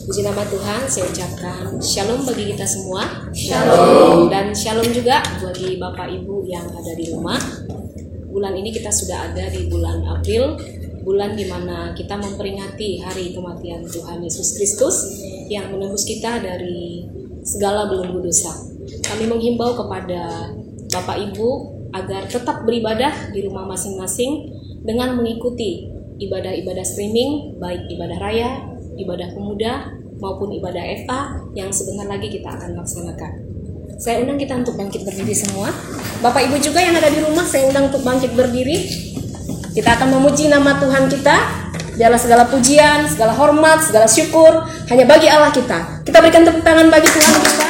Puji nama Tuhan, saya ucapkan shalom bagi kita semua. Shalom. Dan shalom juga bagi Bapak Ibu yang ada di rumah. Bulan ini kita sudah ada di bulan April, bulan di mana kita memperingati hari kematian Tuhan Yesus Kristus yang menebus kita dari segala belenggu dosa. Kami menghimbau kepada Bapak Ibu agar tetap beribadah di rumah masing-masing dengan mengikuti ibadah-ibadah streaming, baik ibadah raya, ibadah pemuda maupun ibadah FA yang sebentar lagi kita akan laksanakan. Saya undang kita untuk bangkit berdiri semua. Bapak Ibu juga yang ada di rumah, saya undang untuk bangkit berdiri. Kita akan memuji nama Tuhan kita. Biarlah segala pujian, segala hormat, segala syukur hanya bagi Allah kita. Kita berikan tepuk tangan bagi Tuhan kita.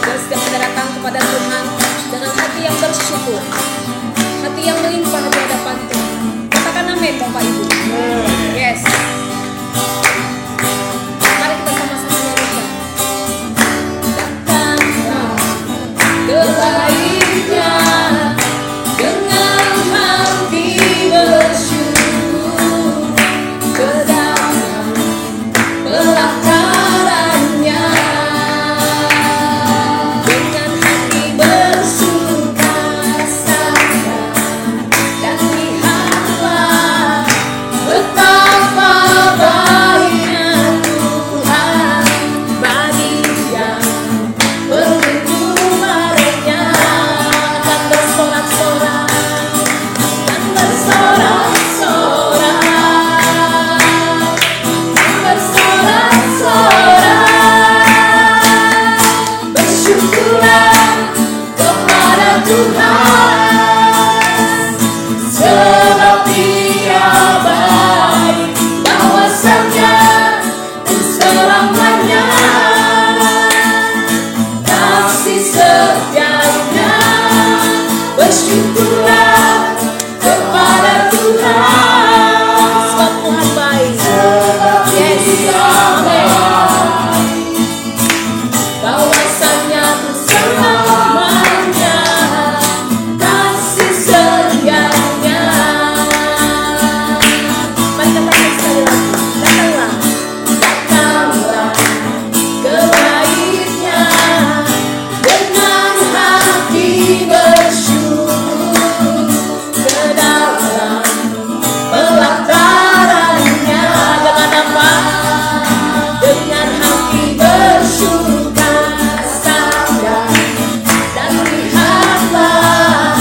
Dan setiap kita datang kepada Tuhan dengan hati yang bersyukur, hati yang melimpah di hadapan Tuhan. Katakan amin Bapak Ibu. Yes. Mari kita sama-sama nyanyikan. Datanglah kebaiknya dengan hati bersyukur ke dalam pelatarannya. Dengan hati bersuka cita dan lihatlah betapa baiknya Tuhan bagi yang berlindung padanya. Dan bersorak-sorak, dan bersorak-sorak, dan bersorak-sorak. Bersyukurlah kepada Tuhan, sebab Dia baik, bahwasanya selamanya kasih setianya. Bersyukurlah kepada Tuhan, sebab Tuhan baik. Yes, amen. Bahwasanya selamanya kasih setianya. Mari katakan sekali lagi. Datanglah kebaiknya dengan hati bersyukur ke dalam pelatarannya. Dengan apa? Dengan hati bersuka cita dan lihatlah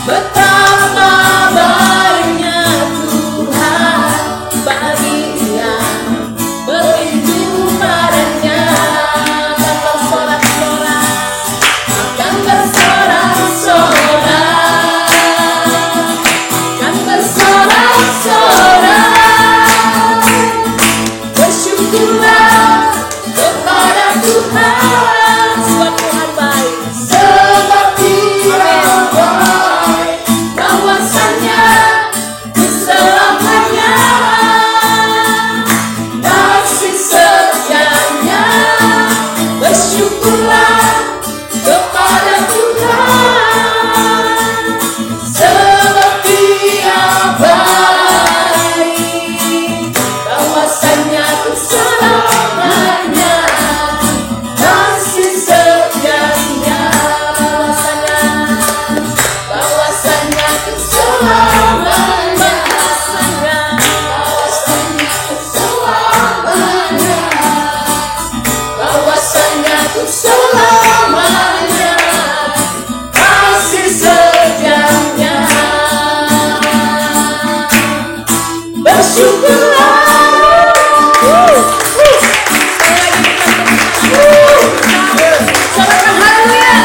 betapa baiknya Tuhan bagi yang berlindung padanya. Dan bersorak-sorak, dan bersorak-sorak, dan bersorak-sorak. Bersyukurlah kepada Tuhan, sebab Tuhan baik. Sebab Dia baik, bahwasanya selamanya kasih setianya. Bersyukurlah kepada Tuhan, sebab Dia baik, bahwasanya selamanya kasih setianya. Bahwasanya selamanya, bahwasanya selamanya kasih setianya. Bersyukurlah. Sorakan haleluya.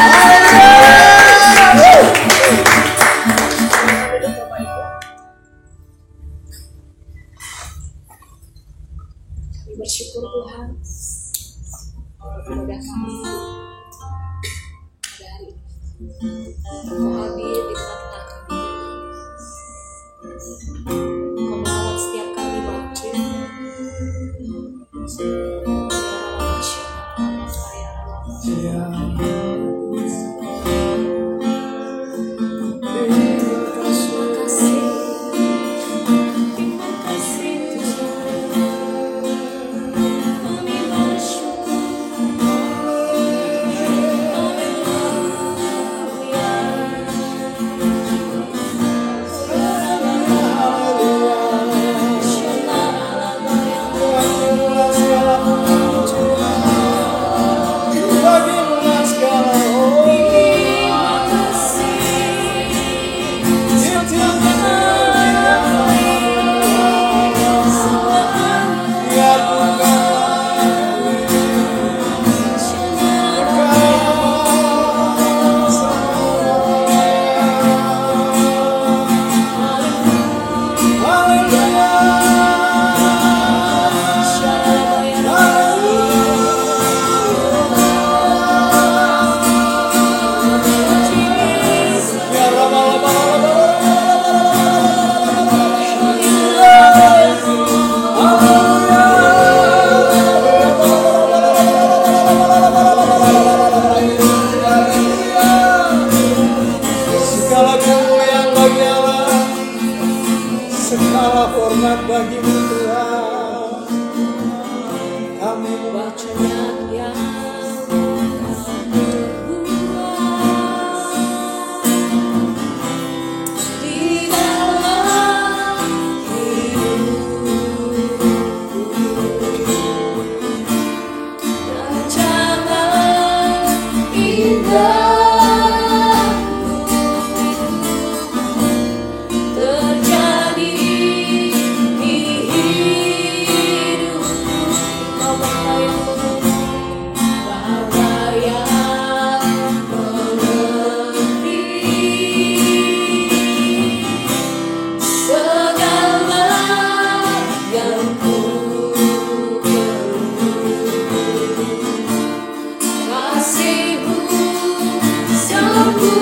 Kami bersyukur Tuhan pada kami pada hari ini. Kau hadir di tengah-tengah kami. Kau melawat setiap kami Bapa. Terima kasih. bagimu Tuhan. Kami banyak yang di dalam rancangan indah terjadi di hidupku. Bapa yang mengerti segala yang ku kasih-Mu sempurna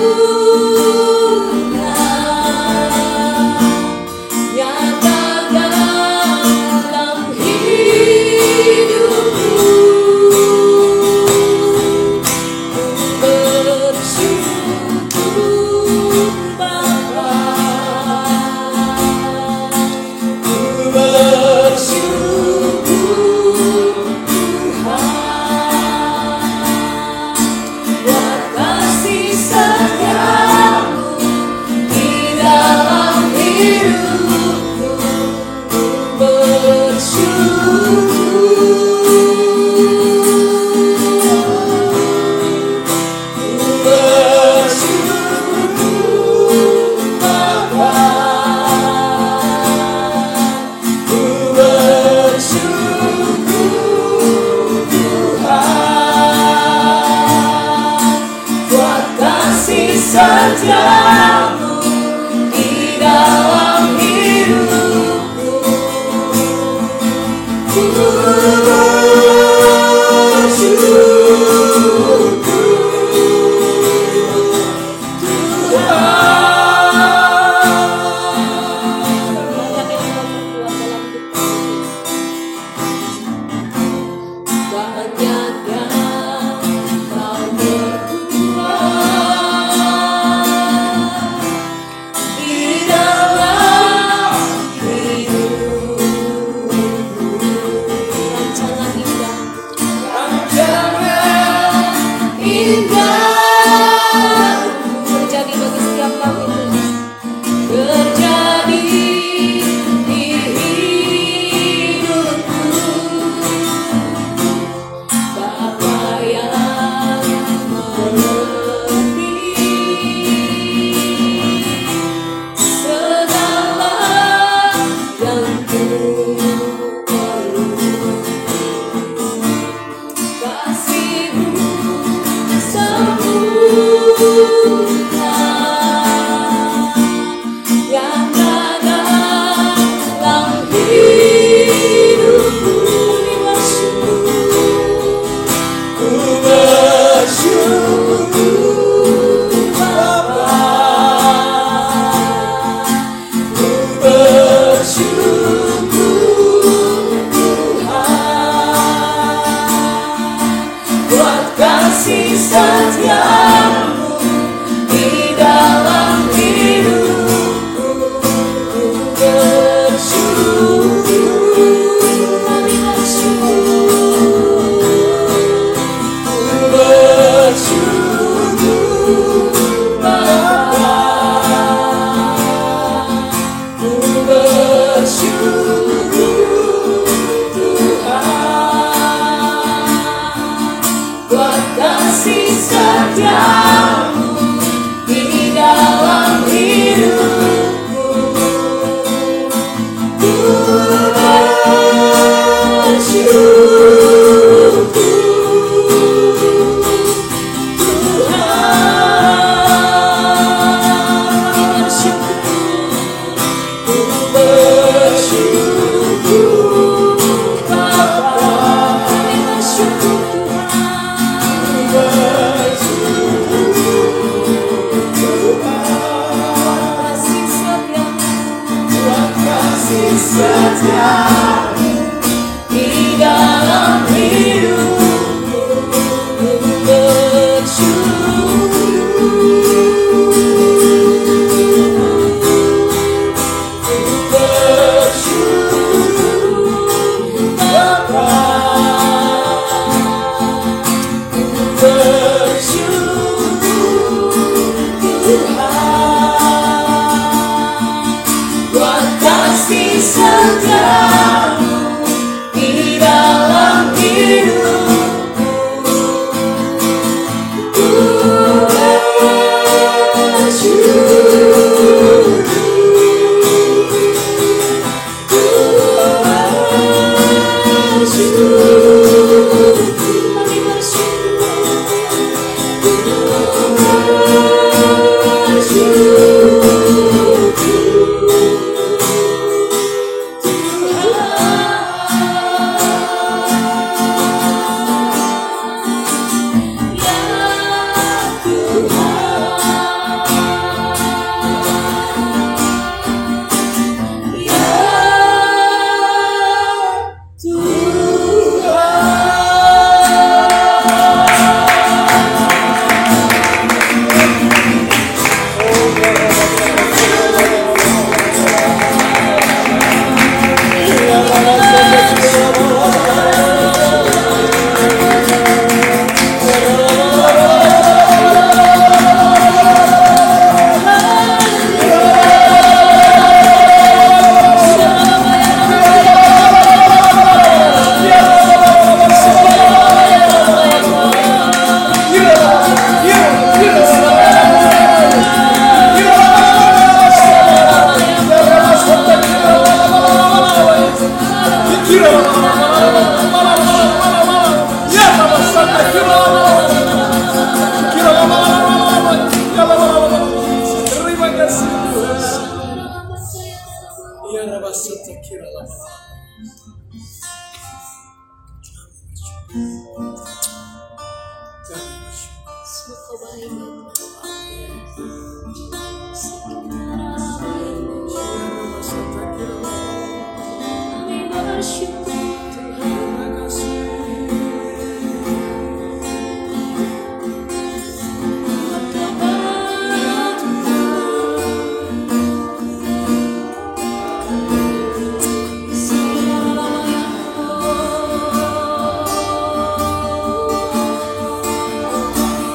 nyata dalam hidupku. Bersyukur Bapa, bersyukur Tuhan buat kasih setia-Mu di dalam hidupku. Bersyukur Bapa, bersyukur Tuhan buat kasih setia-Mu di dalam hidupku. Banyak yang Kau berbuat di dalam Kau baik. Kami bersyukur Tuhan.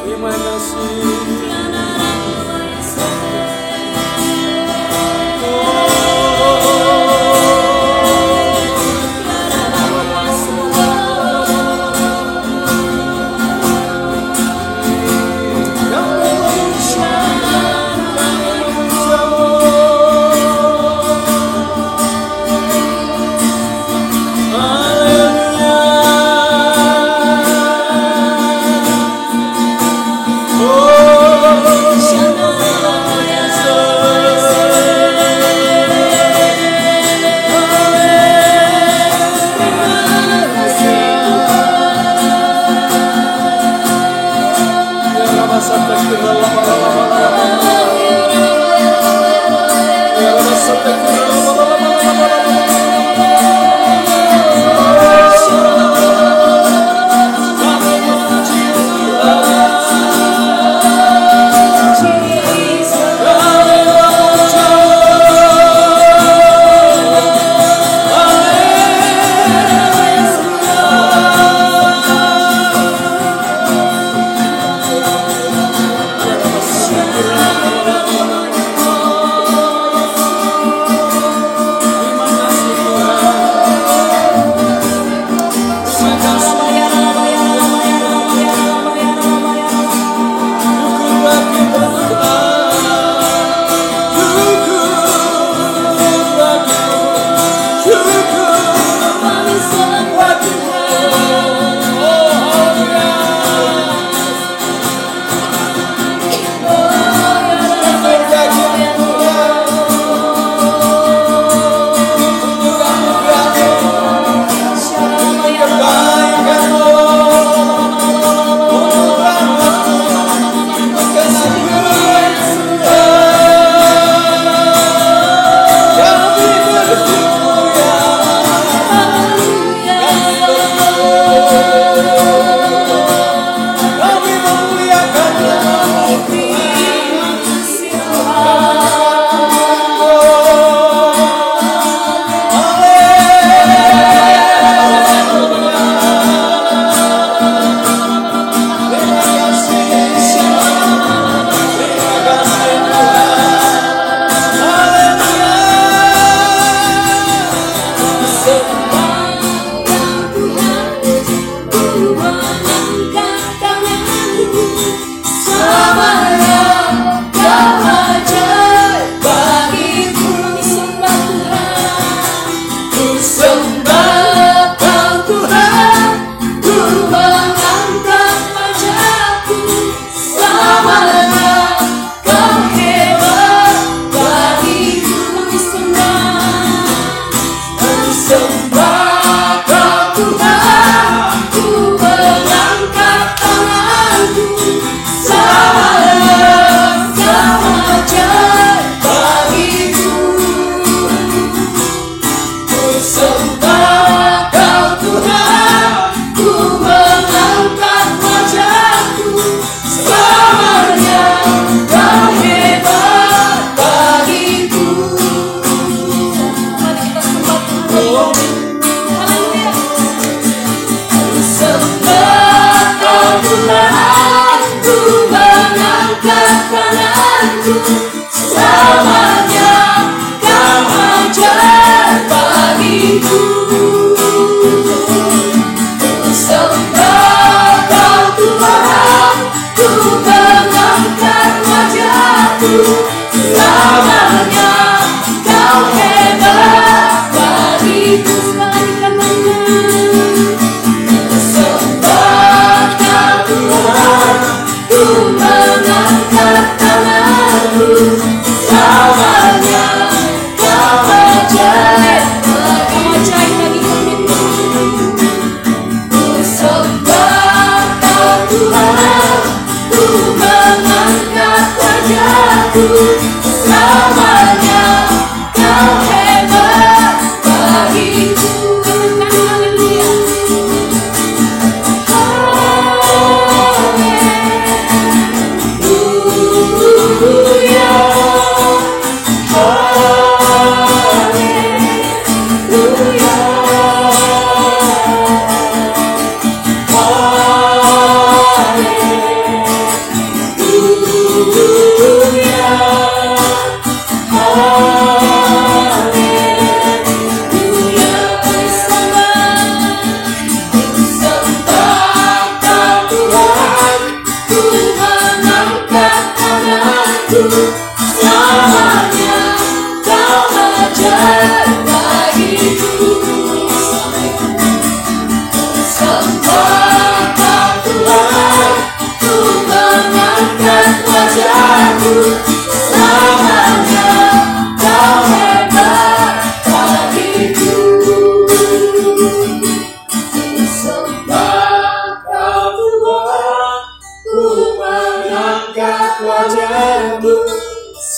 Terima kasih.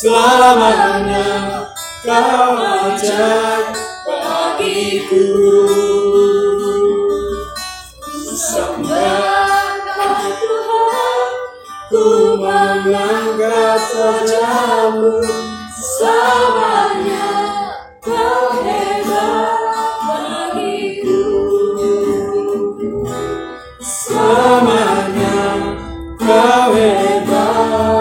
Selamanya kau ajaib bagiku. Sembah Tuhan, ku mengangkat wajah-Mu. Selamanya kau hebat bagiku. Selamanya kau hebat.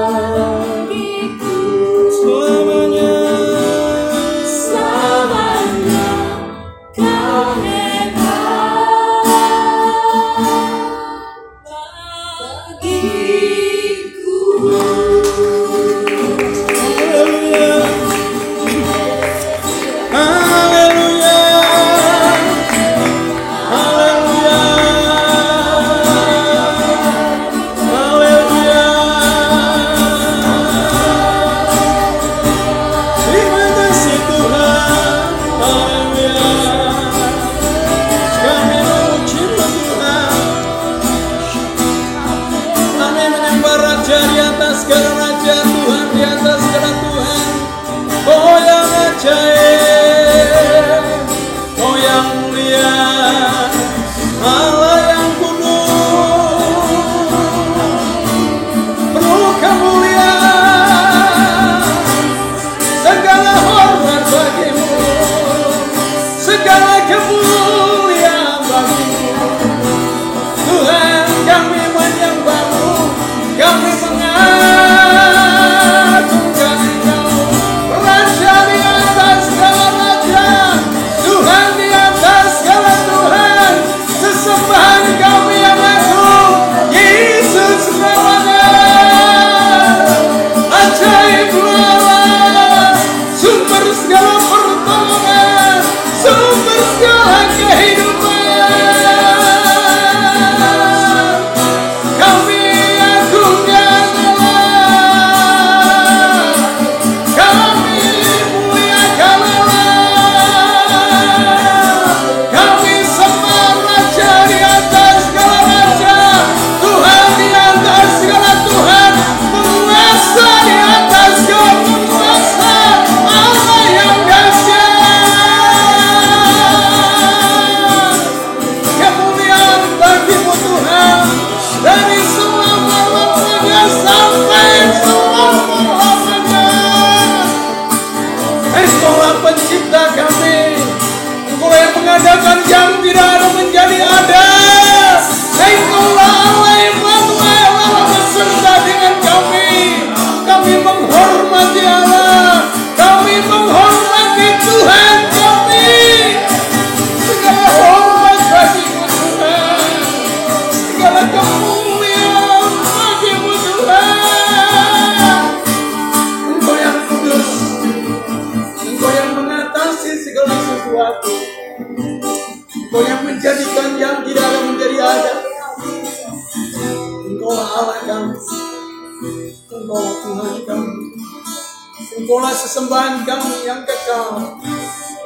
Engkaulah sesembahan kami yang kekal,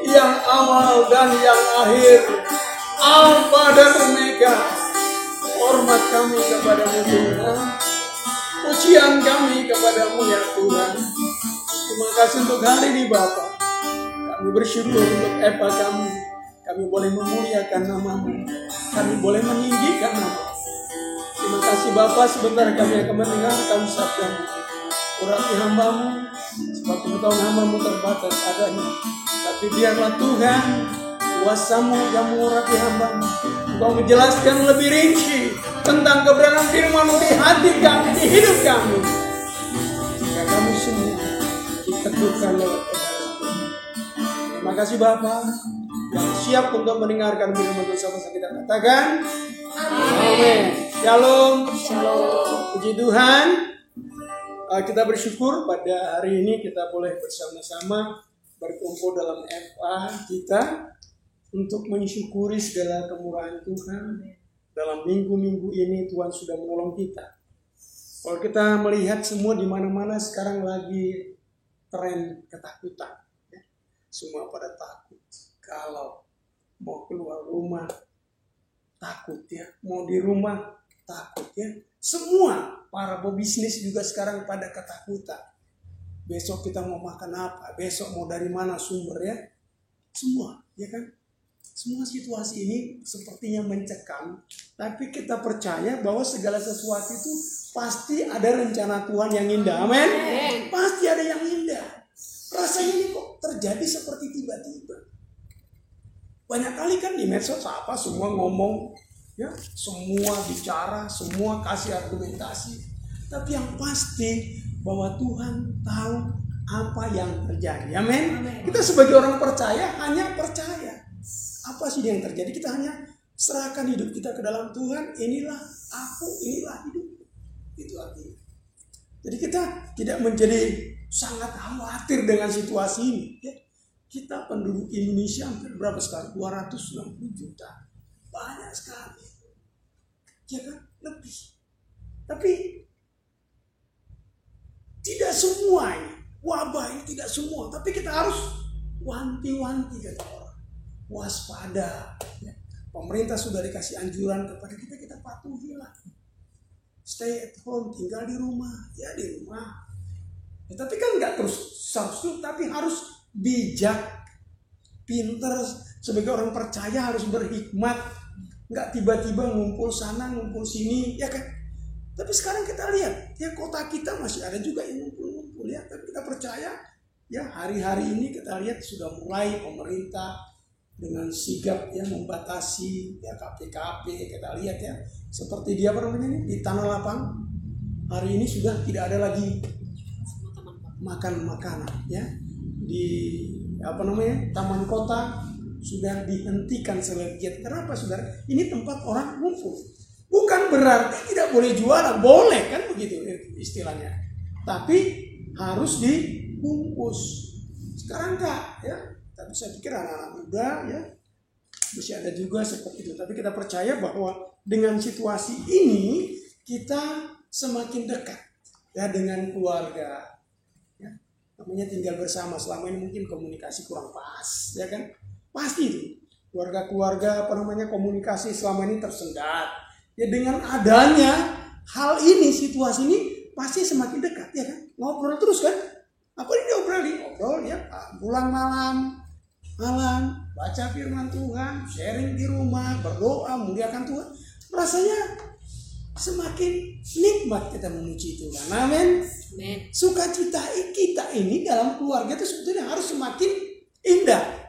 yang awal dan yang akhir, Alfa dan Omega. Hormat kami kepadamu Tuhan, pujian kami kepadamu ya Tuhan. Tuhan. Terima kasih untuk hari ini Bapak. Kami bersyukur untuk Eva kami. Kami boleh memuliakan nama-Mu. Kami boleh meninggikan nama-Mu. Terima kasih Bapak, sebentar kami akan mendengarkan sabda-Mu. Urapi hamba-Mu, sebab pengetahuan hamba-Mu terbatas adanya. Tapi biarlah Tuhan, kuasa-Mu yang mengurapi hamba-Mu. Engkau menjelaskan lebih rinci tentang kebenaran firman-Mu di hati kami, di hidup kami. Jika kami semua diteguhkan lewat kebenaran. Terima kasih Bapak yang siap untuk mendengarkan firman bersama-sama kita katakan. Amin. Shalom. Shalom. Puji Tuhan. Kita bersyukur pada hari ini kita boleh bersama-sama berkumpul dalam FA kita untuk mensyukuri segala kemurahan Tuhan. Dalam minggu-minggu ini Tuhan sudah menolong kita. Kalau kita melihat semua di mana-mana sekarang lagi tren ketakutan. Semua pada takut. Kalau mau keluar rumah takut ya, mau di rumah takut ya. Semua para pebisnis juga sekarang pada ketakutan. Besok kita mau makan apa? Besok mau dari mana sumbernya? Semua, ya kan? Semua situasi ini sepertinya mencekam. Tapi kita percaya bahwa segala sesuatu itu pasti ada rencana Tuhan yang indah. Amin? Pasti ada yang indah. Rasanya ini kok terjadi seperti tiba-tiba. Banyak kali kan di medsos apa semua ngomong. Ya, semua bicara, semua kasih argumentasi. Tapi yang pasti bahwa Tuhan tahu apa yang terjadi. Amin. Kita sebagai orang percaya hanya percaya. Apa sih yang terjadi? Kita hanya serahkan hidup kita ke dalam Tuhan. Inilah aku, inilah hidup. Itu artinya. Jadi kita tidak menjadi sangat khawatir dengan situasi ini. Ya. Kita penduduk Indonesia hampir berapa sekarang? 260 juta. Banyak sekali. Ya kan? Lebih. Tapi tidak semua ini. Wabah ini tidak semua. Tapi kita harus wanti-wanti kata orang. Waspada. Ya. Pemerintah sudah dikasih anjuran kepada kita. Kita patuhilah. Stay at home. Tinggal di rumah. Ya di rumah. Ya, tapi kan nggak terus. Tapi harus bijak. Pinter. Sebagai orang percaya harus berhikmat. Nggak tiba-tiba ngumpul sana, ngumpul sini, ya kan? Tapi sekarang kita lihat, ya kota kita masih ada juga yang ngumpul-ngumpul ya. Tapi kita percaya, ya hari-hari ini kita lihat sudah mulai pemerintah dengan sigap ya membatasi ya KP-KP. Kita lihat ya, seperti dia apa namanya nih, di Tanah Lapang hari ini sudah tidak ada lagi makan makanan ya. Di apa namanya Taman Kota sudah dihentikan sebagian. Kenapa saudara? Ini tempat orang ngumpul. Bukan berarti tidak boleh jualan, boleh kan begitu istilahnya. Tapi harus dibungkus. Sekarang enggak ya. Tapi saya pikir anak-anak muda ya masih ada juga seperti itu. Tapi kita percaya bahwa dengan situasi ini kita semakin dekat ya dengan keluarga. Ya. Namanya tinggal bersama. Selama ini mungkin komunikasi kurang pas, ya kan? Pasti itu keluarga-keluarga komunikasi selama ini tersendat. Ya dengan adanya hal ini, situasi ini pasti semakin dekat ya kan. Ngobrol terus kan. Apa ini ngobrol ya. Pulang malam baca firman Tuhan, sharing di rumah, berdoa, memuliakan Tuhan. Rasanya semakin nikmat kita memuji Tuhan. Amin. Sukacita kita ini dalam keluarga itu sebetulnya harus semakin indah.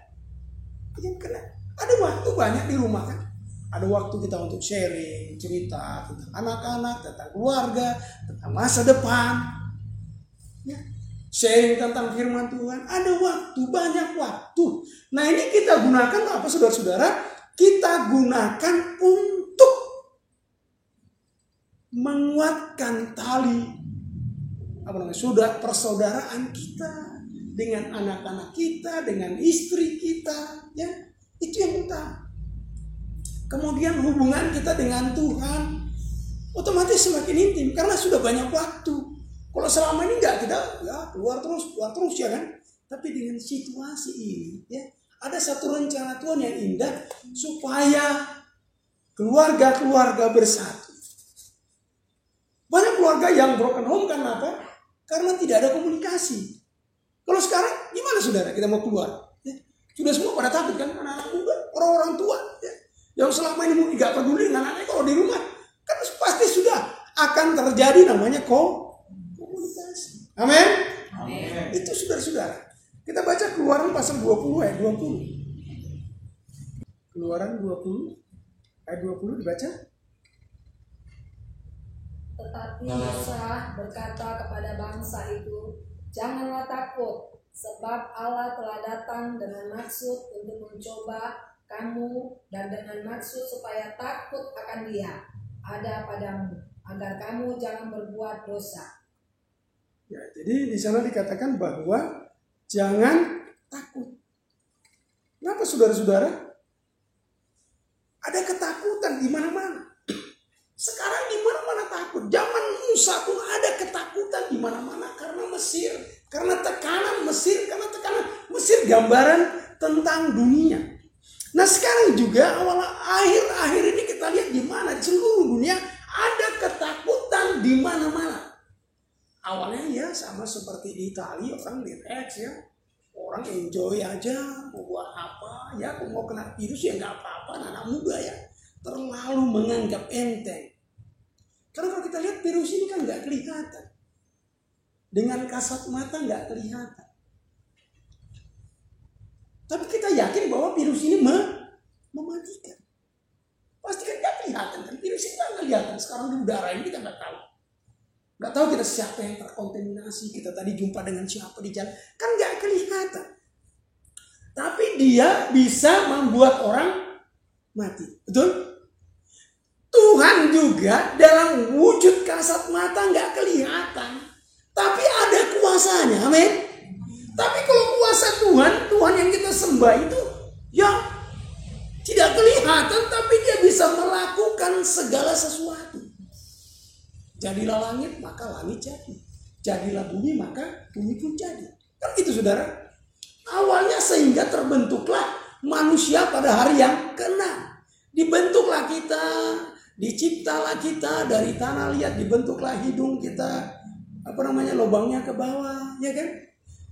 Karena ada waktu banyak di rumah kan. Ada waktu kita untuk sharing, cerita tentang anak-anak, tentang keluarga, tentang masa depan. Ya. Sharing tentang firman Tuhan. Ada waktu, banyak waktu. Nah ini kita gunakan apa saudara-saudara? Kita gunakan untuk menguatkan tali persaudaraan kita. Dengan anak-anak kita, dengan istri kita, ya itu yang utama. Kemudian hubungan kita dengan Tuhan otomatis semakin intim karena sudah banyak waktu. Kalau selama ini enggak, kita ya keluar terus ya kan. Tapi dengan situasi ini, ya ada satu rencana Tuhan yang indah supaya keluarga-keluarga bersatu. Banyak keluarga yang broken home karena apa? Karena tidak ada komunikasi. Kalau sekarang gimana saudara kita mau keluar? Ya, sudah semua pada takut kan, anak-anak muda, orang-orang tua. Ya, yang selama ini nggak peduli dengan anaknya kalau di rumah. Kan pasti sudah akan terjadi namanya komunikasi. Amin? Amin. Itu saudara-saudara. Kita baca Keluaran pasal 20 ayat 20. Keluaran 20 ayat 20 dibaca. Tetapi Musa berkata kepada bangsa itu, janganlah takut, sebab Allah telah datang dengan maksud untuk mencoba kamu dan dengan maksud supaya takut akan Dia ada padamu, agar kamu jangan berbuat dosa. Ya, jadi di sana dikatakan bahwa jangan takut. Kenapa saudara-saudara? Ada ketakutan di mana-mana. Sekarang di mana-mana takut. Zaman Musa pun ada ketakutan di mana-mana karena Mesir, karena tekanan Mesir, gambaran tentang dunia. Nah, sekarang juga akhir-akhir ini kita lihat di mana di seluruh dunia ada ketakutan di mana-mana. Awalnya ya sama seperti di Italia, orang relax ya. Orang enjoy aja, mau buat apa ya, mau kena virus ya nggak apa-apa, anak muda ya. Terlalu menganggap enteng. Karena kalau kita lihat virus ini kan nggak kelihatan. Dengan kasat mata nggak kelihatan. Tapi kita yakin bahwa virus ini mematikan. Pasti kan nggak kelihatan kan, virus ini nggak kelihatan. Sekarang di udara ini kita nggak tahu. Nggak tahu kita siapa yang terkontaminasi, kita tadi jumpa dengan siapa di jalan, kan nggak kelihatan. Tapi dia bisa membuat orang mati, betul? Tuhan juga dalam wujud kasat mata nggak kelihatan, tapi ada kuasanya, amin. Tapi kalau kuasa Tuhan yang kita sembah itu, ya tidak kelihatan, tapi dia bisa melakukan segala sesuatu. Jadilah langit, maka langit jadi. Jadilah bumi, maka bumi pun jadi. Kan gitu saudara. Awalnya sehingga terbentuklah manusia pada hari yang ke-6. Dibentuklah kita, diciptalah kita dari tanah liat, dibentuklah hidung kita, lubangnya ke bawah, ya kan?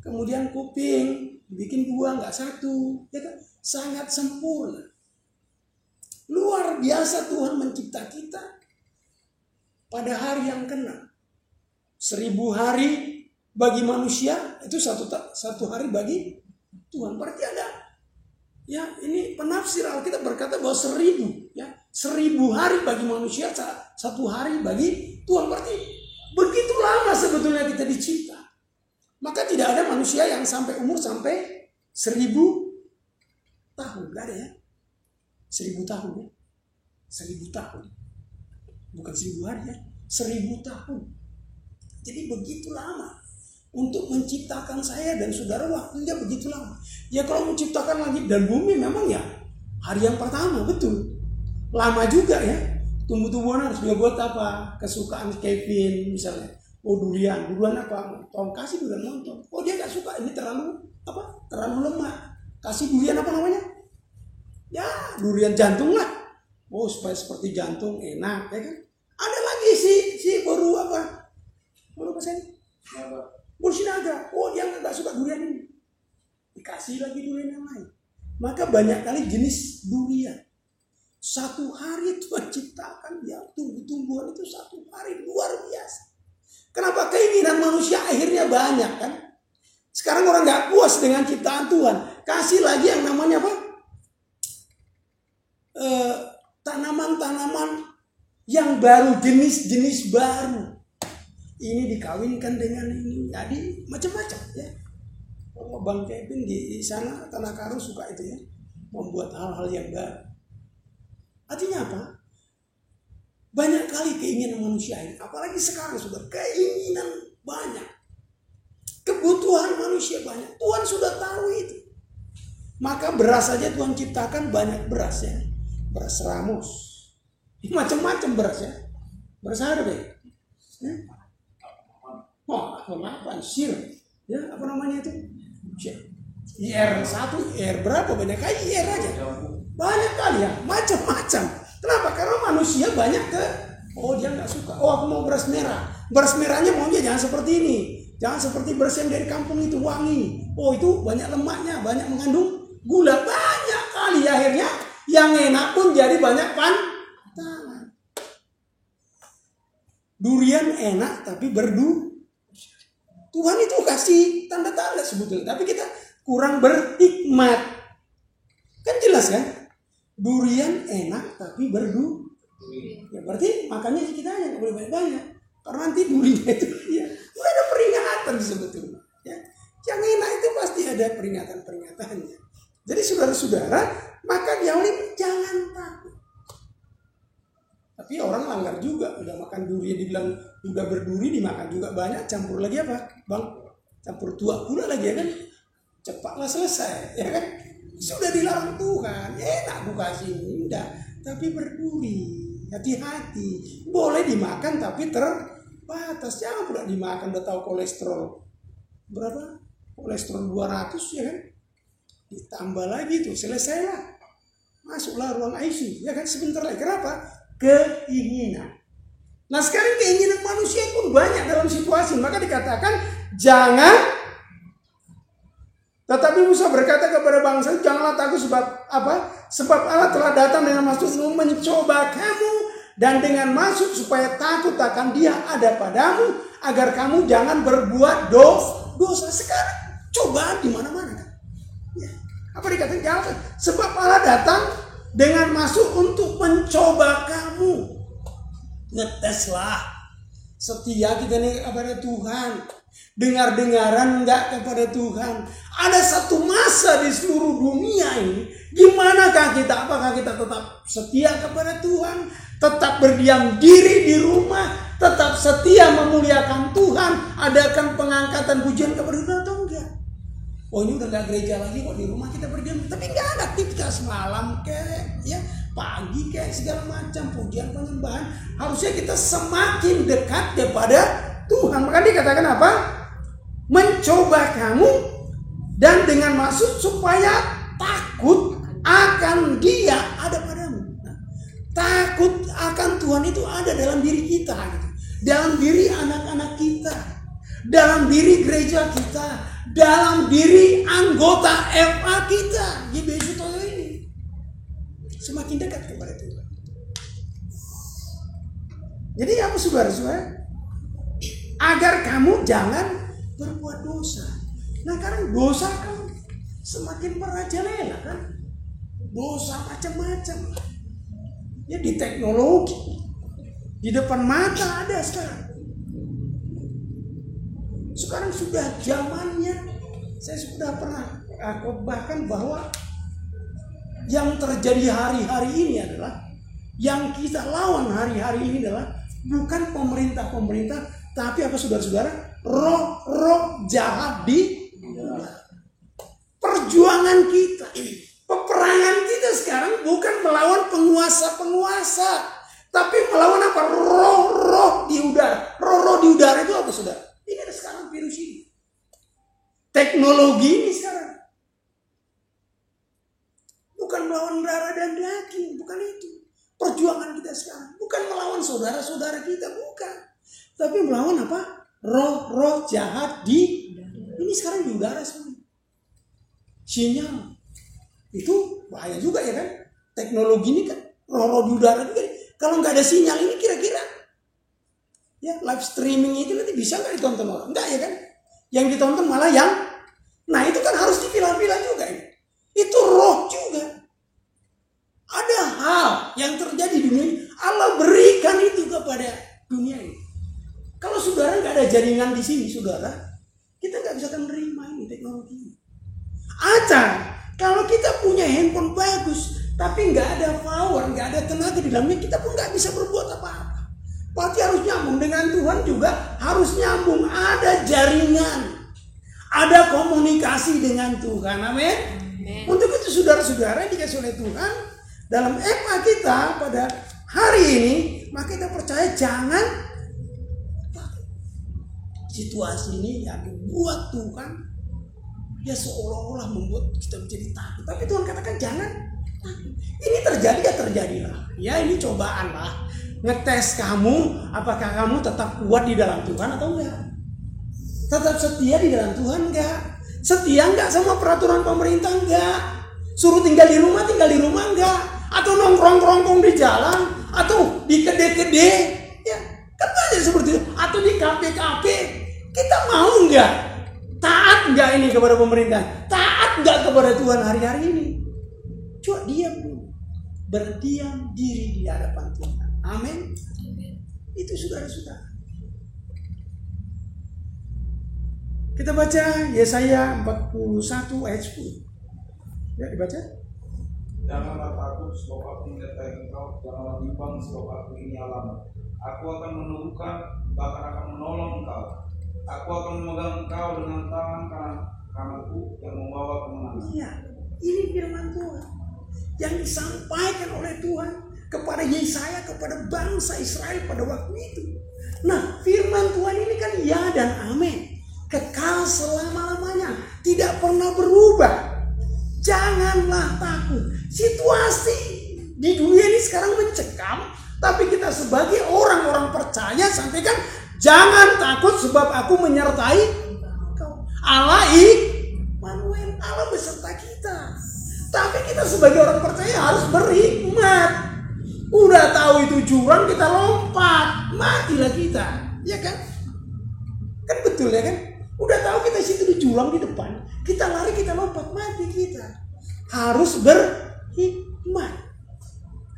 Kemudian kuping, bikin 2 nggak 1, ya kan? Sangat sempurna. Luar biasa Tuhan mencipta kita. Pada hari yang ke-6, 1000 hari bagi manusia itu satu hari bagi Tuhan. Berarti ada, ya ini penafsir Alkitab berkata bahwa 1000 hari bagi manusia, 1 hari bagi Tuhan. Berarti begitu lama sebetulnya kita dicipta. Maka tidak ada manusia yang sampai umur sampai 1000 tahun, gak ada ya. 1000 tahun ya, 1000 tahun. Bukan 1000 hari ya, 1000 tahun. Jadi begitu lama untuk menciptakan saya dan saudara, waktunya begitu lama. Ya kalau menciptakan langit dan bumi memang ya hari yang pertama, betul. Lama juga ya. Tumbuh-tumbuhan harus dia buat apa? Kesukaan Kevin misalnya. Oh durian apa? Tolong kasih durian lontong. Oh dia gak suka, ini terlalu lemak. Kasih durian apa namanya? Ya durian jantung lah. Oh supaya seperti jantung enak, ya kan? Ada lagi si baru apa sih? Bursinaga. Oh dia nggak suka durian ini. Dikasih lagi durian yang lain. Maka banyak kali jenis durian. 1 hari Tuhan ciptakan ya tumbuh-tumbuhan itu 1 hari luar biasa. Kenapa keinginan manusia akhirnya banyak kan? Sekarang orang nggak puas dengan ciptaan Tuhan. Kasih lagi yang namanya apa? Tanaman-tanaman yang baru, jenis-jenis baru. Ini dikawinkan dengan ini, jadi macam-macam ya. Oh, Bang Kevin di sana Tanah Karo suka itu ya, membuat hal-hal yang baru. Artinya apa? Banyak kali keinginan manusia ini, apalagi sekarang sudah keinginan banyak, kebutuhan manusia banyak. Tuhan sudah tahu itu. Maka beras saja Tuhan ciptakan banyak beras ya. Beras Ramos, macam-macam beras ya, beras harga ya. Apa sir ya, apa namanya itu IR1, IR berapa, banyak kali IR aja, banyak kali ya, macam-macam. Kenapa? Karena manusia banyak Oh dia nggak suka. Oh aku mau beras merah. Beras merahnya maunya jangan seperti ini. Jangan seperti beras yang dari kampung itu wangi. Oh itu banyak lemaknya, banyak mengandung gula, banyak kali. Akhirnya yang enak pun jadi banyak pantangan. Durian enak tapi berdu. Tuhan itu kasih tanda-tanda sebetulnya. Tapi kita kurang berhikmat. Kan jelas kan? Durian enak tapi berdu. Ya berarti makanya kita aja nggak boleh banyak-banyak. Karena nanti durinya itu ya udah ada peringatan sebetulnya. Ya. Yang enak itu pasti ada peringatan-peringatannya. Jadi saudara-saudara, maka jangan takut. Tapi orang langgar juga, udah makan durian dibilang udah berduri, dimakan juga banyak, campur lagi apa? Bang, campur tua pula lagi ya kan? Cepatlah selesai, ya kan? Sudah dilarang Tuhan, enak buka sini, udah. Tapi berduri. Hati-hati, boleh dimakan tapi terbatas. Jangan pula dimakan udah tahu kolesterol berapa? Kolesterol 200 ya kan? Ditambah lagi tuh, selesailah. Masuklah ruang ICU, ya kan? Sebentar lagi. Kenapa? Keinginan. Nah sekarang keinginan manusia pun banyak dalam situasi. Maka dikatakan jangan. Tetapi Musa berkata kepada bangsa, janganlah takut sebab apa? Sebab Allah telah datang dengan maksud mencoba kamu dan dengan maksud supaya takut akan Dia ada padamu agar kamu jangan berbuat dosa. Sekarang cobaan di mana-mana. Ya. Apa dikatakan? Jangan. Sebab Allah datang dengan maksud untuk mencoba kamu. Ngeteslah setia kita nih kepada Tuhan. Dengar-dengaran enggak kepada Tuhan. Ada satu masa di seluruh dunia ini, gimanakah kita? Apakah kita tetap setia kepada Tuhan, tetap berdiam diri di rumah, tetap setia memuliakan Tuhan, adakan pengangkatan pujian kepada Tuhan atau enggak? Oh ini udah gak gereja lagi kok, di rumah kita berdiam, tapi gak ada aktivitas malam kayak ya pagi kayak segala macam pujian penyembahan. Harusnya kita semakin dekat kepada Tuhan. Maka dikatakan apa? Mencoba kamu dan dengan maksud supaya takut akan Dia ada padamu. Nah, takut akan Tuhan itu ada dalam diri kita, gitu. Dalam diri anak-anak kita, dalam diri gereja kita, dalam diri anggota FA kita. GBI Sutoyo ini semakin dekat kepada Tuhan. Jadi apa saudara-saudara? Agar kamu jangan berbuat dosa. Nah sekarang dosa kan semakin merajalela kan. Dosa macam-macam. Ya di teknologi. Di depan mata ada sekarang. Sekarang sudah zamannya. Saya sudah pernah khotbahkan bahwa yang terjadi hari-hari ini adalah, yang kita lawan hari-hari ini adalah bukan pemerintah-pemerintah, tapi apa saudara-saudara? Roh-roh jahat di perjuangan kita. Peperangan kita sekarang bukan melawan penguasa-penguasa, tapi melawan apa? Roh-roh di udara. Roh-roh di udara itu apa saudara? Ini ada sekarang virus ini. Teknologi ini sekarang. Bukan melawan darah dan daging, bukan itu. Perjuangan kita sekarang bukan melawan saudara-saudara kita, bukan. Tapi melawan apa? Roh-roh jahat di ini sekarang di udara semua. Sinyal itu bahaya juga ya kan? Teknologi ini kan roh-roh di udara juga. Kalau nggak ada sinyal ini kira-kira ya live streaming itu nanti bisa nggak ditonton orang? Nggak ya kan? Yang ditonton malah yang, nah itu kan harus dipilah-pilah juga ini. Itu roh juga. Ada hal yang terjadi di dunia ini, Allah berikan itu kepada dunia ini. Kalau saudara nggak ada jaringan di sini, saudara, kita nggak bisa menerima ini teknologi ini. Kalau kita punya handphone bagus, tapi nggak ada power, nggak ada tenaga di dalamnya, kita pun nggak bisa berbuat apa-apa. Berarti harus nyambung dengan Tuhan juga, harus nyambung, ada jaringan, ada komunikasi dengan Tuhan. Amin. Untuk itu saudara-saudara yang dikasih oleh Tuhan dalam FA kita pada hari ini, maka kita percaya jangan situasi ini yang dibuat Tuhan ya seolah-olah membuat kita menjadi takut. Tapi Tuhan katakan jangan Ini terjadi ya terjadilah. Ya ini cobaan lah. Ngetes kamu, apakah kamu tetap kuat di dalam Tuhan atau enggak? Tetap setia di dalam Tuhan enggak? Setia enggak sama peraturan pemerintah enggak? Suruh tinggal di rumah enggak? Atau nongkrong-nongkrong di jalan? Atau di kede-kede? Ya, kan banyak seperti itu. Atau di kafe-kafe? Kita mau enggak? Taat enggak ini kepada pemerintah? Taat enggak kepada Tuhan hari-hari ini? Coba diam dulu. Berdiam diri di hadapan Tuhan. Amin. Itu saudara-saudara. Kita baca Yesaya 41 ayat 10. Ya dibaca. Janganlah takut sebab aku menyertai engkau, janganlah bimbang sebab aku ini Allah. Aku akan meneguhkan, bahkan akan menolong engkau. Aku akan memegang engkau dengan tangan kananku yang membawa kemenangan. Iya, ini firman Tuhan yang disampaikan oleh Tuhan kepada Yesaya, kepada bangsa Israel pada waktu itu. Nah, firman Tuhan ini kan ya dan amin. Kekal selama-lamanya, tidak pernah berubah. Janganlah takut. Situasi di dunia ini sekarang mencekam, tapi kita sebagai orang-orang percaya sampaikan, jangan takut sebab aku menyertai engkau. Allah Immanuel, Allah beserta kita. Tapi kita sebagai orang percaya harus berhikmat. Udah tahu itu jurang, kita lompat, matilah kita, ya kan? Kan betul ya kan? Udah tahu kita situ di jurang di depan, kita lari, kita lompat, mati kita. Harus berhikmat.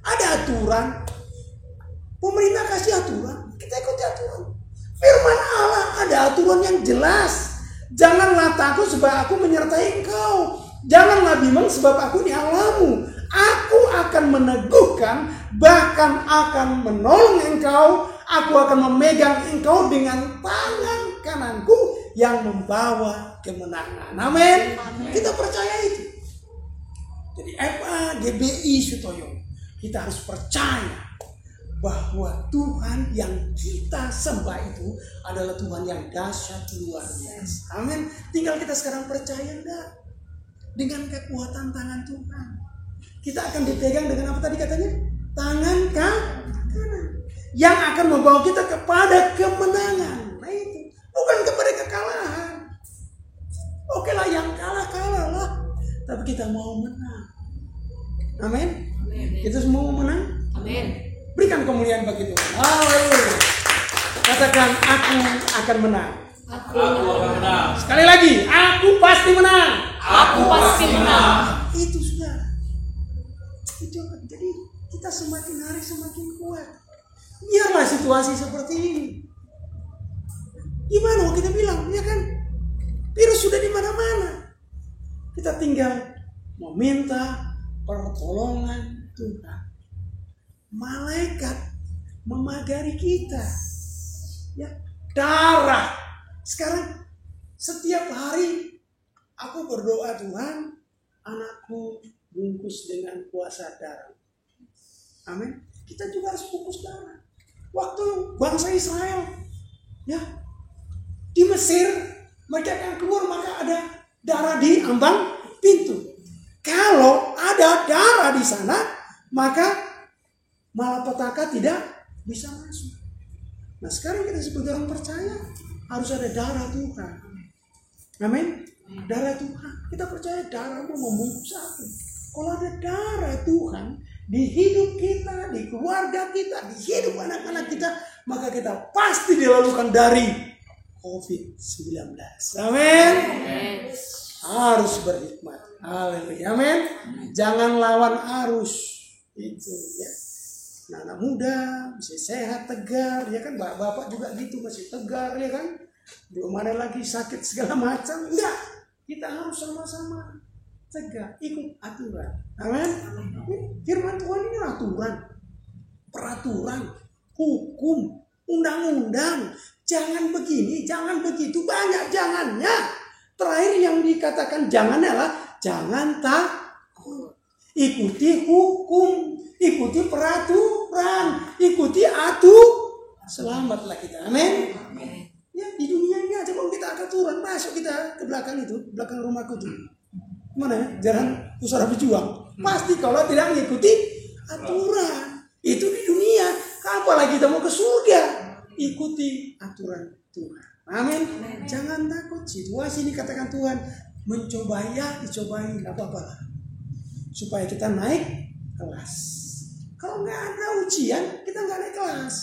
Ada aturan, pemerintah kasih aturan, kita ikuti aturan. Firman Allah ada aturan yang jelas. Janganlah takut sebab aku menyertai engkau. Janganlah bimbang sebab aku ini Allahmu. Aku akan meneguhkan, bahkan akan menolong engkau. Aku akan memegang engkau dengan tangan kananku yang membawa kemenangan. Amin. Kita percaya itu. Jadi GBI Sutoyo, kita harus percaya bahwa Tuhan yang kita sembah itu adalah Tuhan yang dahsyat luar biasa. Amin. Tinggal kita sekarang percaya enggak? Dengan kekuatan tangan Tuhan. Kita akan dipegang dengan apa tadi katanya? Tangan kanan. Yang akan membawa kita kepada kemenangan. Nah itu. Bukan kepada kekalahan. Oke lah, yang kalah lah. Tapi kita mau menang. Amin. Kita semua mau menang. Amin. Berikan kemuliaan bagi Tuhan. Haleluya. Katakan, aku akan menang. Aku akan menang. Sekali lagi, aku pasti menang. Aku pasti menang. Itu sudah. Itu jadi kita semakin hari semakin kuat. Biarlah situasi seperti ini. Gimana mau kita bilang, ya kan? Virus sudah di mana-mana. Kita tinggal meminta pertolongan Tuhan. Malaikat memagari kita. Ya, darah. Sekarang setiap hari aku berdoa, Tuhan, anakku bungkus dengan kuasa darah. Amin. Kita juga harus bungkus darah. Waktu bangsa Israel, ya, di Mesir, mereka akan keluar maka ada darah di ambang pintu. Kalau ada darah di sana, maka malapetaka tidak bisa masuk. Nah sekarang kita sebagai orang percaya harus ada darah Tuhan. Amin. Darah Tuhan. Kita percaya darahmu membungkus aku. Kalau ada darah Tuhan di hidup kita, di keluarga kita, di hidup anak-anak kita, maka kita pasti dilalukan dari COVID-19. Amin. Harus berhikmat. Haleluya. Amin. Jangan lawan arus. Itu ya. Nah, anak muda masih sehat, tegar, ya kan, bapak juga gitu masih tegar, ya kan, belum ada lagi sakit segala macam, enggak, kita harus sama-sama tegar, ikut aturan, amin. Firman Tuhan ini aturan, peraturan, hukum, undang-undang, jangan begini, jangan begitu, banyak jangannya. Terakhir yang dikatakan jangan adalah jangan takut, ikuti hukum. Ikuti peraturan, ikuti selamatlah kita. Amin. Ya, di dunia ini aja kalau kita aturan, masuk kita ke belakang itu, belakang rumahku tuh. Mana ya? Jalan Pusara Pejuang. Pasti kalau tidak mengikuti aturan. Itu di dunia. Apalagi kita mau ke surga, ikuti aturan Tuhan. Amin. Jangan takut. Situasi ini katakan Tuhan, mencobai ya, dicobai, nggak apa-apa. Supaya kita naik kelas. Kalau nggak ada ujian, kita nggak naik kelas.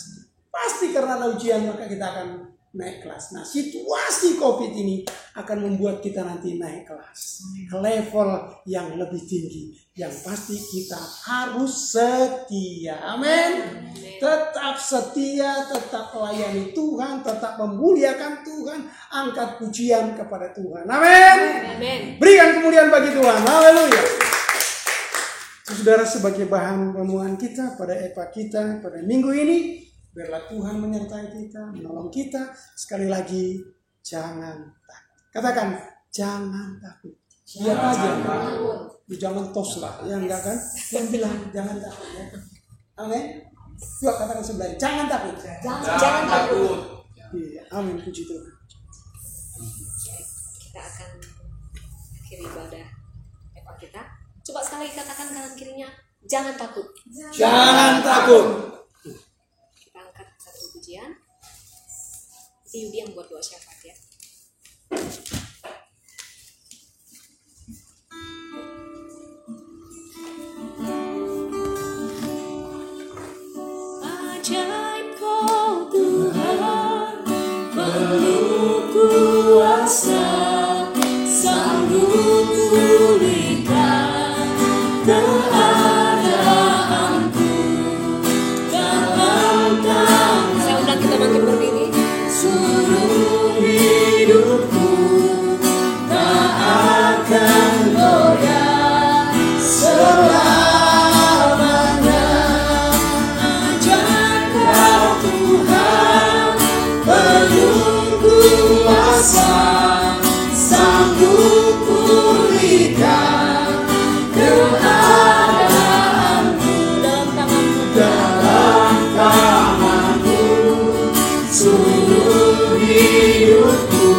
Pasti karena ada ujian maka kita akan naik kelas. Nah, situasi COVID ini akan membuat kita nanti naik kelas ke level yang lebih tinggi. Yang pasti kita harus setia. Amin. Tetap setia, tetap melayani Tuhan, tetap memuliakan Tuhan, angkat pujian kepada Tuhan. Amin. Berikan kemuliaan bagi Tuhan. Haleluya. Saudara, sebagai bahan renungan kita pada EPA kita pada minggu ini, biarlah Tuhan menyertai kita, menolong kita. Sekali lagi, jangan takut. Katakan, jangan takut. Lihat aja. Jangan tos lah. Ya enggak kan? Yang bilang, jangan takut. Ya. Amin. Coba katakan sebelah, jangan takut. Jangan takut. Iya, amin. Puji Tuhan. Kita akan akhiri ibadah EPA kita. Coba sekali lagi katakan kanan kirinya, jangan takut. Jangan takut. Kita angkat satu pujian. Yudi yang buat doa syafaat ya. Ajaib kau Tuhan, penuh kuasa, sanggup pulihkan keadaanku dalam tangan. Saya undang kita bangkit berdiri. Seluruh hidupku tak akan goyah selamanya. Ajaib kau Tuhan, penuh kuasa, sanggup pulihkan keadaanku dalam tanganmu, seluruh hidupku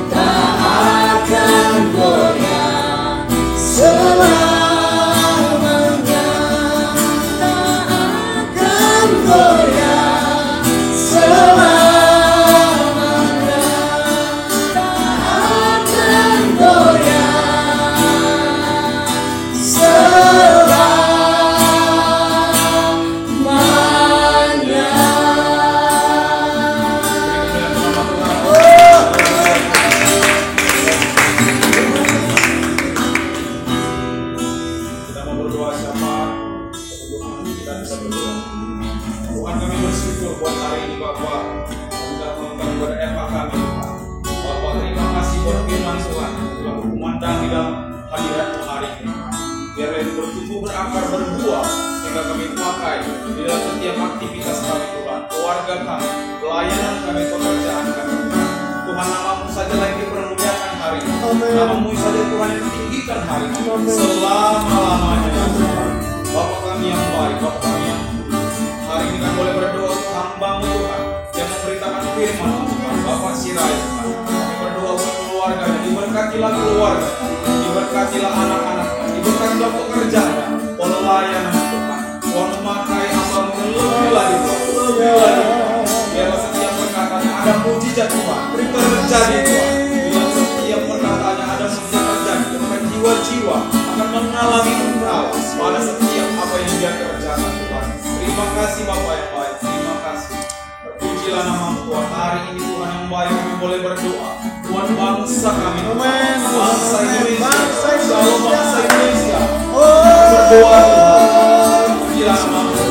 tak akan goyah selamanya, tak akan goyah selamanya, tak akan goyah selamanya. Kita mau berdoa syafaat sebelum kita bisa berdoa. Tuhan, kami bersyukur buat hari ini Bapa. Kami telah menonton kepada EPA kami Tuhan. Bapa, terima kasih buat firman Tuhan yang telah berkumandang di dalam hadiratmu hari ini. Biarlah itu bertumbuh, berakar, berbuah sehingga kami pakai di dalam setiap aktivitas kami Tuhan, keluarga kami, pelayanan kami, pekerjaan kami. Tuhan, namamu saja yang dipermuliakan hari ini. Namamu saja Tuhan yang ditinggikan hari ini selama-lamanya ya Tuhan. Bapa kami yang baik, Bapa kami yang kudus, hari ini kami boleh berdoa untuk hamba-Mu Tuhan yang memberitakan firman Tuhan, Bapak Sirai Tuhan. Kami berdoa untuk keluarganya, diberkatilah keluarga, diberkatilah anak-anaknya, diberkatilah pekerjaannya, pelayanan Tuhan. Tuhan memakai hamba-Mu lebih lagi Tuhan, lebih lagi Tuhan. Biarlah setiap perkataannya ada mujizat Tuhan terjadi Tuhan. Biarlah setiap perkataannya ada mujizat terjadi, maka jiwa-jiwa akan mengalami Engkau pada setiap apa yang dia kerjakan Tuhan. Terima kasih Bapak yang baik, terima kasih. Terpujilah nama-Mu Tuhan. Hari ini Tuhan yang baik, kami boleh berdoa. Tuhan, bangsa kami, bangsa Indonesia, shalom bangsa Indonesia. Berdoa Tuhan. Terpujilah nama-Mu.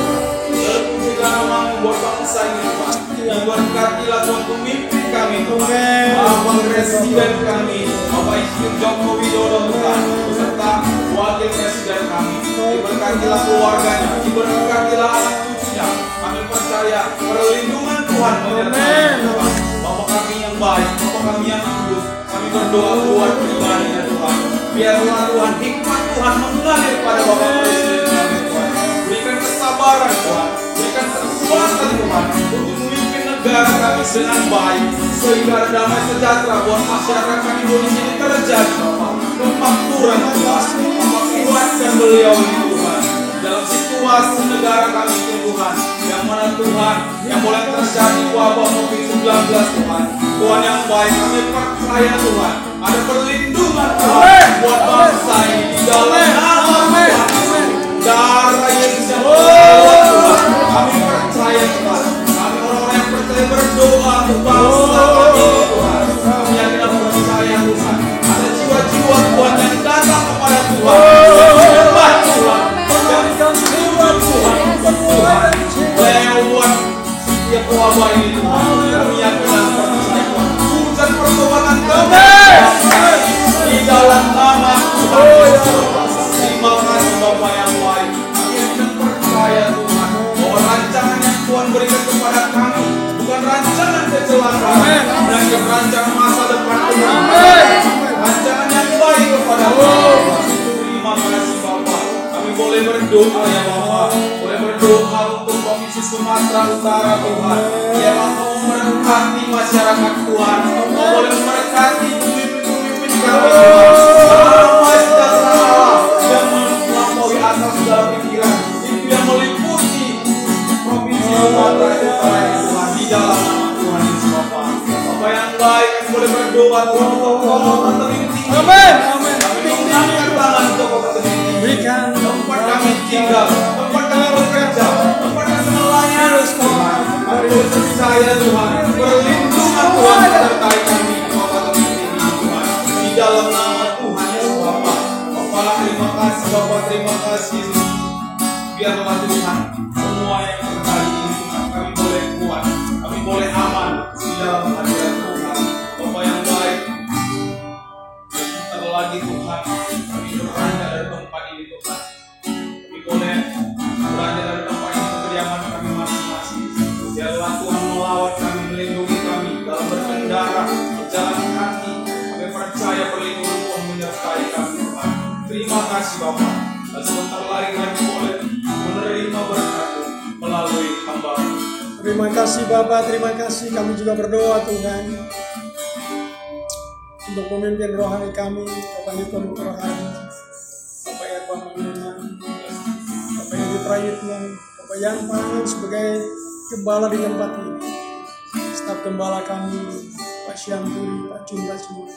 Terpujilah nama-Mu buat bangsa ini Tuhan. Diberkatilah Tuhan pemimpin kami Tuhan, Bapak Presiden kami, Bapak Insinyur Joko Widodo Tuhan, beserta Wakil Presiden kami. Diberkatilah keluarganya, diberkatilah anak cucunya. Kami percaya perlindungan Tuhan menyertai Tuhan. Bapak kami yang baik, Bapak kami yang kudus, kami berdoa buat pribadinya Tuhan. Biarlah Tuhan, hikmat Tuhan mengalir pada Bapak Presiden kami Tuhan. Berikan kesabaran Tuhan, berikan kekuatan Tuhan untuk memimpin negara kami dengan baik, sehingga damai sejahtera buat masyarakat kami Indonesia ini terjadi Bapak. Kemakmuran Tuhan, Bapak kuatkan beliau ini Tuhan. Dalam situasi negara kami itu Tuhan, yang mana Tuhan yang boleh terjadi wabah COVID-19 Tuhan. Tuhan yang baik, kami percaya Tuhan ada perlindungan Tuhan buat bangsa ini di dalam nama Tuhan. Darah Yesus yang berlawat Tuhan, kami percaya Tuhan. Kami orang-orang yang percaya berdoa untuk bangsa kami ini Tuhan. Kami yakin dan percaya Tuhan. Ada jiwa-jiwa Tuhan yang datang kepada Tuhan, yang menyembah Tuhan, yang menyembah Tuhan. Lewat setiap wabah ini Tuhan, kami yakin dan percaya Tuhan. Hujan pertobatan kami di dalam nama Tuhan. Terima kasih Bapak yang baik. Kami yakin percaya Tuhan bahwa rancangan yang Tuhan berikan kepada kami bukan rancangan kecelakaan, melainkan rancangan masa depan Tuhan. Rancangan yang baik kepada kami. Terima kasih Bapak. Kami boleh berdoa ya Bapak. Boleh berdoa untuk Provinsi Sumatera Utara Tuhan. Ya Bapak memberkati masyarakat Tuhan. Boleh memberkati pemimpin-pemimpin kami Tuhan. Semua sejahtera Allah yang melampaui atas segala pikiran. Itu yang meliputi Provinsi Sumatera Utara ini Tuhan. Di dalam nama Tuhan Yesus Bapak. Bapak yang baik yang boleh berdoa Tuhan untuk kota tinggi. Amin. Kami mengangkat tangan untuk kota tinggi. Tempat kami tinggal, tempat kami bekerja, tempat kami melayani Tuhan. Kami percaya Tuhan, perlindungan Tuhan menyertai kami di kota tinggi Tuhan. Di dalam nama Tuhan Yesus Bapa. Bapak terima kasih, Bapak terima kasih. Biarlah Tuhan semua yang terjadi ini Tuhan kami boleh kuat, kami boleh aman di dalam hadirat Tuhan. Bapak yang baik, sebentar lagi Tuhan kami beranjak dari tempat ini Tuhan. Kami boleh beranjak dari tempat ini ke kediaman kami masing-masing. Biarlah Tuhan melawat kami, melindungi kami dalam berkendara, berjalan kaki. Kami percaya perlindungan Tuhan menyertai kami Tuhan. Terima kasih Bapak. Dan sebentar lagi kami boleh menerima berkat melalui hamba. Terima kasih Bapak, terima kasih. Kami juga berdoa Tuhan untuk pemimpin rohani kami, Bapak Newton Rohani, Bapak Erwan Mangunan, Bapak Yudi Prayitno, Bapak Yan Pangan sebagai gembala di tempat ini, staf gembala kami, Pak Syamturi, Pak Cinta semua,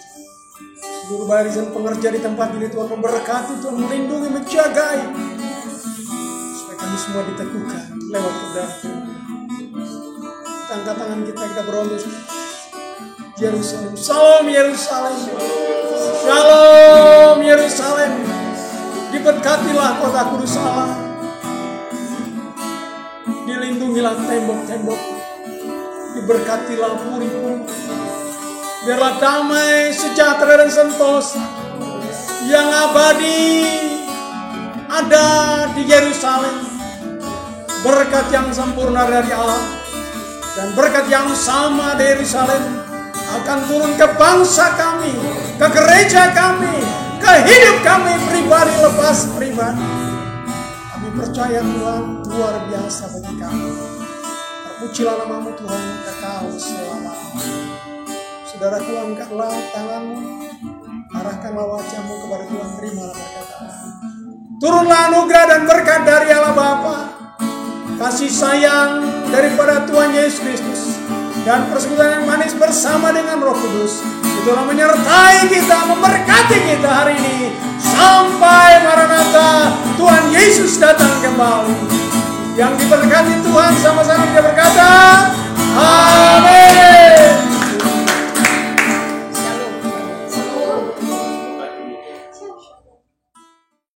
seluruh barisan pengerja di tempat ini Tuhan memberkati, Tuhan melindungi, menjagai, supaya kami semua diteguhkan lewat kebenaran Tuhan. Kita angkat tangan kita berdoa untuk Yerusalem. Salam Yerusalem. Shalom Yerusalem. Diberkatilah kota kudus Allah. Dilindungilah tembok-tembok. Diberkatilah puri-puri. Biarlah damai, sejahtera dan sentosa yang abadi ada di Yerusalem. Berkat yang sempurna dari Allah dan berkat yang sama dari Yerusalem akan turun ke bangsa kami, ke gereja kami, ke hidup kami pribadi lepas pribadi. Kami percaya Tuhan luar biasa bagi kami. Terpujilah nama-Mu Tuhan kekal selama-lamanya. Saudaraku, angkatlah tanganmu, arahkanlah wajahmu kepada Tuhan, terimalah berkat Allah. Turunlah anugerah dan berkat dari Allah Bapa, kasih sayang daripada Tuhan Yesus Kristus, dan persekutuan yang manis bersama dengan Roh Kudus itulah menyertai kita, memberkati kita hari ini sampai Maranatha Tuhan Yesus datang kembali. Yang diberkati Tuhan sama-sama dia berkata